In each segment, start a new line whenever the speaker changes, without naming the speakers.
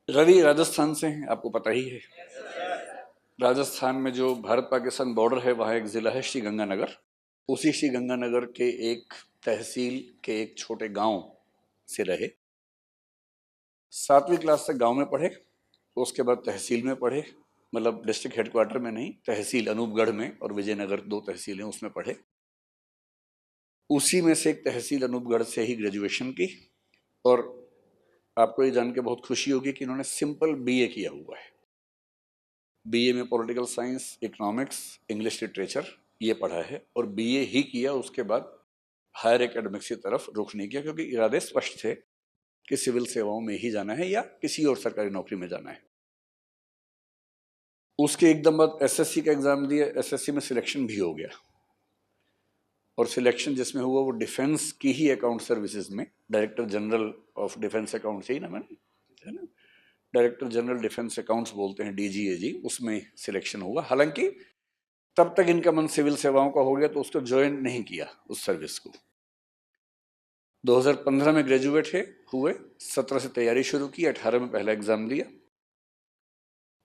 रवि राजस्थान से हैं, आपको पता ही है। राजस्थान में जो भारत पाकिस्तान बॉर्डर है वहाँ एक ज़िला है श्रीगंगानगर। उसी श्रीगंगानगर के एक तहसील के एक छोटे गांव से रहे। 7वीं क्लास तक गांव में पढ़े, उसके बाद तहसील में पढ़े, मतलब डिस्ट्रिक्ट हेडक्वार्टर में नहीं, तहसील अनूपगढ़ में और विजयनगर 2 तहसीलें उसमें पढ़े। उसी में से एक तहसील अनूपगढ़ से ही ग्रेजुएशन की। और आपको ये जान के बहुत खुशी होगी कि इन्होंने सिंपल बीए किया हुआ है। बीए में political science, economics, English literature ये पढ़ा है और बीए ही किया। उसके बाद हायर एकेडमिक्स की तरफ रुख नहीं किया, क्योंकि इरादे स्पष्ट थे कि सिविल सेवाओं में ही जाना है या किसी और सरकारी नौकरी में जाना है। उसके एकदम बाद एसएससी का एग्जाम दिया, एसएससी में सिलेक्शन भी हो गया। और सिलेक्शन जिसमें हुआ वो डिफेंस की ही अकाउंट सर्विसेज में, director general of defence account ही ना, मैंने है ना, डायरेक्टर जनरल डिफेंस अकाउंट्स बोलते हैं, डीजीएजी, उसमें सिलेक्शन हुआ। हालांकि तब तक इनका मन सिविल सेवाओं का हो गया तो उसको ज्वाइन नहीं किया उस सर्विस को। 2015 में ग्रेजुएट हुए, 17 से तैयारी शुरू की, 18 में पहला एग्जाम दिया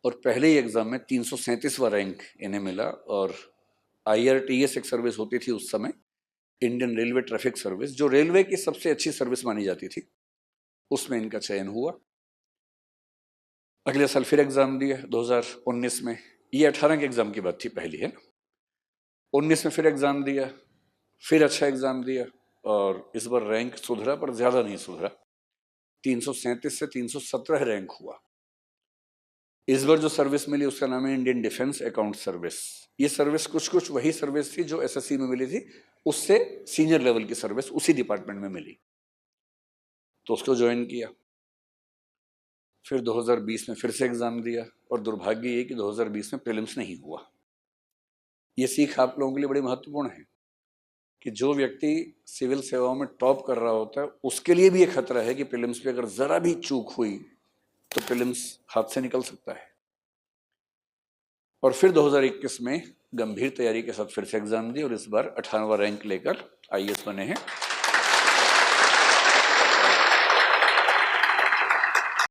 और पहले ही एग्जाम में 337वां रैंक इन्हें मिला। और IRTS एक सर्विस होती थी उस समय, इंडियन रेलवे ट्रैफिक सर्विस, जो रेलवे की सबसे अच्छी सर्विस मानी जाती थी, उसमें इनका चयन हुआ। अगले साल फिर एग्जाम दिया 2019 में। ये 18 के एग्जाम की बात थी पहली, है ना। 19 में फिर एग्जाम दिया, फिर अच्छा एग्जाम दिया और इस बार रैंक सुधरा, पर ज्यादा नहीं सुधरा, 337 से 317 रैंक हुआ। इस बार जो सर्विस मिली उसका नाम है इंडियन डिफेंस अकाउंट सर्विस। ये सर्विस कुछ वही सर्विस थी जो एसएससी में मिली थी, उससे सीनियर लेवल की सर्विस उसी डिपार्टमेंट में मिली, तो उसको ज्वाइन किया। फिर 2020 में फिर से एग्जाम दिया और दुर्भाग्य ये कि 2020 में प्रीलिम्स नहीं हुआ। ये सीख आप लोगों के लिए बड़ी महत्वपूर्ण है कि जो व्यक्ति सिविल सेवाओं में टॉप कर रहा होता है उसके लिए भी ये खतरा है कि प्रीलिम्स पे अगर जरा भी चूक हुई तो प्रीलिम्स हाथ से निकल सकता है। और फिर 2021 में गंभीर तैयारी के साथ फिर से एग्जाम दी और इस बार 18वां रैंक लेकर IAS बने हैं।